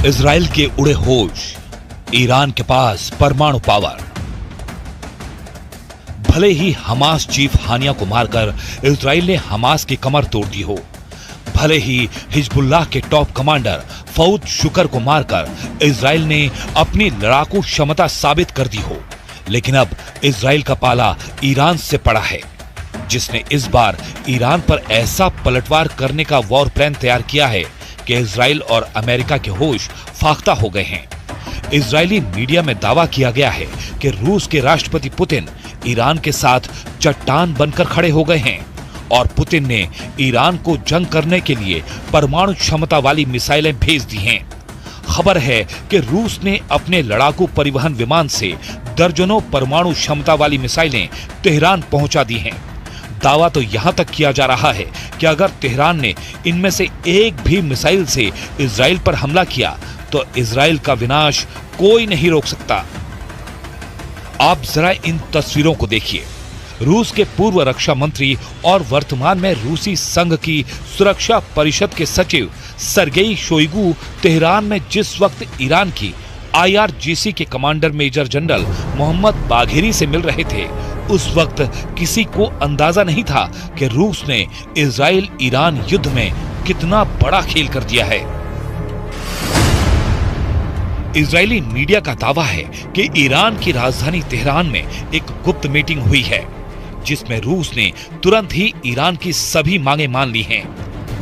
Israel के उड़े होश, ईरान के पास परमाणु पावर। भले ही हमास चीफ हानिया को मारकर इजराइल ने हमास की कमर तोड़ दी हो, भले ही हिजबुल्लाह के टॉप कमांडर फऊद शुकर को मारकर इजराइल ने अपनी लड़ाकू क्षमता साबित कर दी हो, लेकिन अब इजराइल का पाला ईरान से पड़ा है, जिसने इस बार ईरान पर ऐसा पलटवार करने का वॉर प्लान तैयार किया है कि इजराइल और अमेरिका के होश फाख्ता हो गए हैं। इजरायली मीडिया में दावा किया गया है कि रूस के राष्ट्रपति पुतिन ईरान के साथ चट्टान बनकर खड़े हो गए हैं और पुतिन ने ईरान को जंग करने के लिए परमाणु क्षमता वाली मिसाइलें भेज दी हैं। खबर है कि रूस ने अपने लड़ाकू परिवहन विमान से दर्जनों परमाणु क्षमता वाली मिसाइलें तेहरान पहुंचा दी हैं। दावा तो यहां तक किया जा रहा है कि अगर तेहरान ने इनमें से एक भी मिसाइल से इजराइल पर हमला किया तो इजराइल का विनाश कोई नहीं रोक सकता। आप जरा इन तस्वीरों को देखिए। रूस के पूर्व रक्षा मंत्री और वर्तमान में रूसी संघ की सुरक्षा परिषद के सचिव सर्गेई शोइगु तेहरान में जिस वक्त ईरान की IRGC के commander major general Mohammad Bagheri से मिल रहे थे, उस वक्त किसी को अंदाजा नहीं था कि रूस ने इजराइल ईरान युद्ध में कितना बड़ा खेल कर दिया है। इजरायली मीडिया का दावा है कि ईरान की राजधानी तेहरान में एक गुप्त मीटिंग हुई है, जिसमें रूस ने तुरंत ही ईरान की सभी मांगे मान ली हैं।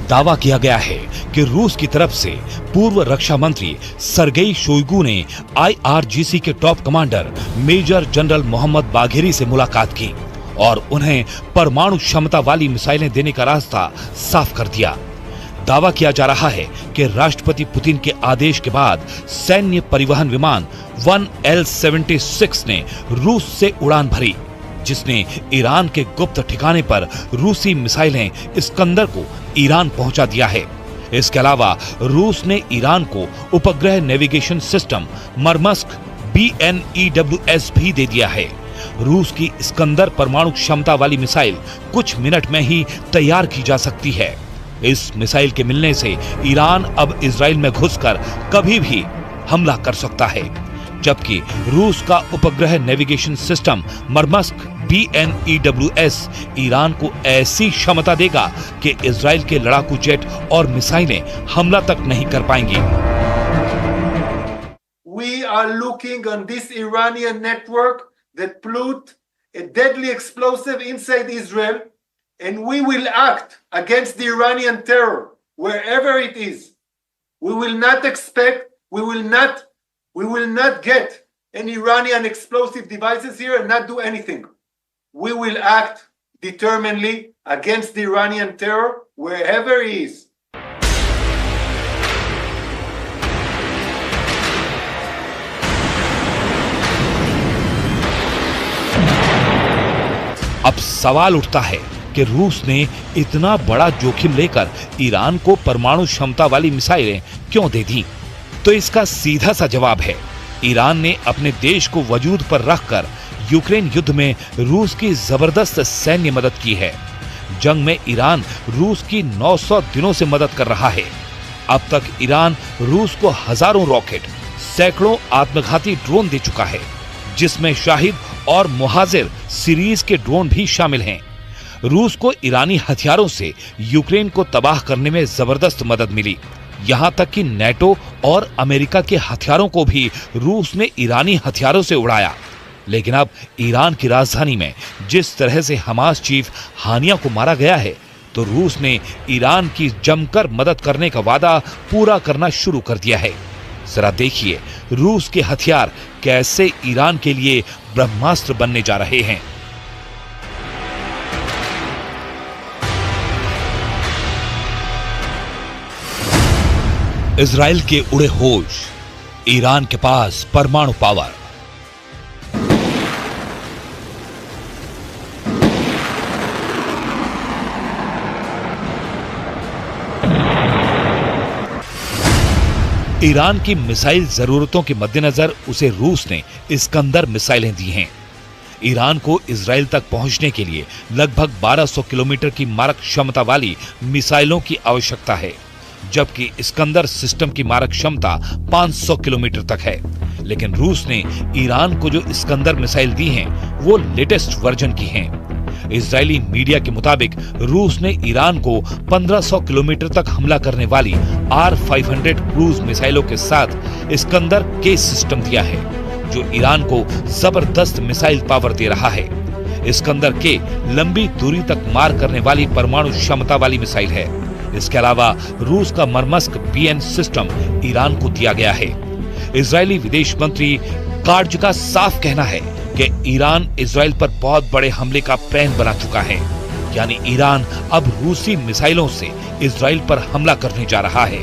दावा किया गया है कि रूस की तरफ से पूर्व रक्षा मंत्री सर्गेई शोइगु ने IRGC के top commander major general Mohammad Bagheri से मुलाकात की और उन्हें परमाणु क्षमता वाली मिसाइलें देने का रास्ता साफ कर दिया। दावा किया जा रहा है कि राष्ट्रपति पुतिन के आदेश के बाद सैन्य परिवहन विमान 1L-76 ने रूस से उड़ान भरी, जिसने ईरान के गुप्त ठिकाने पर रूसी मिसाइलें इस्कंदर को ईरान पहुंचा दिया है। इसके अलावा रूस ने ईरान को उपग्रह नेविगेशन सिस्टम मरमस्क BNEWS भी दे दिया है। रूस की इस्कंदर परमाणु क्षमता वाली मिसाइल कुछ मिनट में ही तैयार की जा सकती है। इस मिसाइल के मिलने से ईरान अब इजराइल में घुसकर कभी भी हमला कर सकता है, जबकि रूस का उपग्रह नेविगेशन सिस्टम मरमस्क BNEWS ईरान को ऐसी क्षमता देगा कि इजराइल के लड़ाकू जेट और मिसाइलें हमला तक नहीं कर पाएंगी। We are looking on this Iranian network that put a deadly explosive inside Israel, and we will act against the Iranian terror wherever it is. We will not expect, we will not get any Iranian explosive devices here and not do anything. We will act determinedly against the Iranian terror wherever it is. अब सवाल उठता है कि रूस ने इतना बड़ा जोखिम लेकर ईरान को परमाणु क्षमता वाली मिसाइलें क्यों दे दी? तो इसका सीधा सा जवाब है, ईरान ने अपने देश को वजूद पर रखकर यूक्रेन युद्ध में रूस की जबरदस्त सैन्य मदद की है। जंग में ईरान रूस की 900 दिनों से मदद कर रहा है। अब तक ईरान रूस को हजारों रॉकेट, सैकड़ों आत्मघाती ड्रोन दे चुका है, जिसमें शाहिद और मुहाजिर सीरीज के ड्रोन भी शामिल हैं। रूस को ईरानी हथियारों से यूक्रेन को तबाह करने में जबरदस्त मदद मिली। यहां तक कि नेटो और अमेरिका के हथियारों को भी रूस ने ईरानी हथियारों से उड़ाया। लेकिन अब ईरान की राजधानी में जिस तरह से हमास चीफ हानिया को मारा गया है, तो रूस ने ईरान की जमकर मदद करने का वादा पूरा करना शुरू कर दिया है। जरा देखिए रूस के हथियार कैसे ईरान के लिए ब्रह्मास्त्र बनने जा रहे हैं। इजराइल के उड़े होश, ईरान के पास परमाणु पावर। ईरान की मिसाइल जरूरतों के मद्देनजर उसे रूस ने इस्कंदर मिसाइलें दी हैं। ईरान को इजराइल तक पहुंचने के लिए लगभग 1200 किलोमीटर की मारक क्षमता वाली मिसाइलों की आवश्यकता है। जबकि इस्कंदर सिस्टम की मारक क्षमता 500 किलोमीटर तक है। लेकिन रूस ने ईरान को जो इस्कंदर मिसाइल दी हैं, वो लेटेस्ट वर्जन की हैं। इजरायली मीडिया के मुताबिक रूस ने ईरान को 1500 किलोमीटर तक हमला करने वाली R-500 क्रूज मिसाइलों के साथ इस्कंदर के सिस्टम दिया है, जो ईरान को जबरदस्त मिसाइल पावर दे रहा है। इस्कंदर के लंबी दूरी तक मार करने वाली परमाणु क्षमता वाली मिसाइल है। इसके अलावा रूस का मरमस्क BN सिस्टम ईरान को दिया गया है। इजरायली विदेश मंत्री कार्ज का साफ कहना है कि ईरान इजराइल पर बहुत बड़े हमले का प्लान बना चुका है, यानी ईरान अब रूसी मिसाइलों से इजराइल पर हमला करने जा रहा है।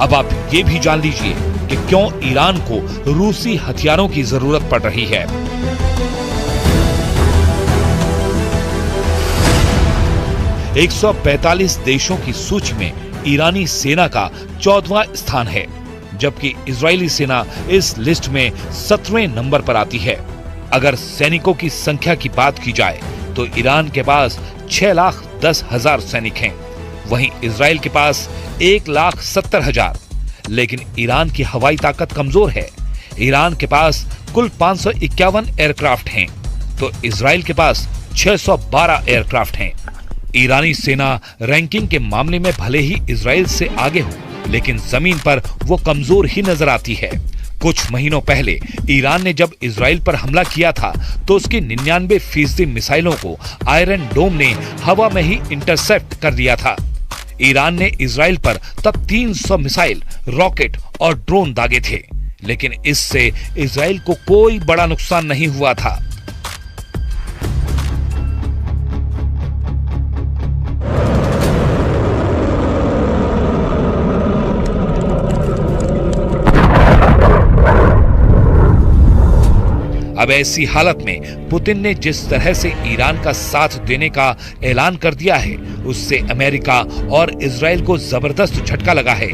अब आप ये भी जान लीजिए कि क्यों ईरान को रूसी हथियारों की जरूरत पड़ रही है। 145 देशों की सूची में ईरानी सेना का 14वां स्थान है, जबकि इजरायली सेना इस लिस्ट में 17वें नंबर पर आती है। अगर सैनिकों की संख्या की बात की जाए तो ईरान के पास 6,10,000 सैनिक हैं, वहीं इजराइल के पास 1,70,000। लेकिन ईरान की हवाई ताकत कमजोर है। ईरान के पास कुल 551 एयरक्राफ्ट हैं, तो इजराइल के पास 612 एयरक्राफ्ट हैं। ईरानी सेना रैंकिंग के मामले में भले ही इजराइल से आगे हो, लेकिन जमीन पर वो कमजोर ही नजर आती है। कुछ महीनों पहले ईरान ने जब इजराइल पर हमला किया था तो उसकी 99% मिसाइलों को आयरन डोम ने हवा में ही इंटरसेप्ट कर दिया था। ईरान ने इजराइल पर तब 300 मिसाइल, रॉकेट और ड्रोन दागे थे, लेकिन इससे इजराइल को कोई बड़ा नुकसान नहीं हुआ था। अब ऐसी हालत में पुतिन ने जिस तरह से ईरान का साथ देने का ऐलान कर दिया है, उससे अमेरिका और इजराइल को जबरदस्त झटका लगा है,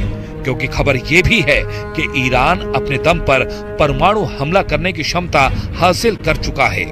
क्योंकि खबर यह भी है कि ईरान अपने दम पर परमाणु हमला करने की क्षमता हासिल कर चुका है।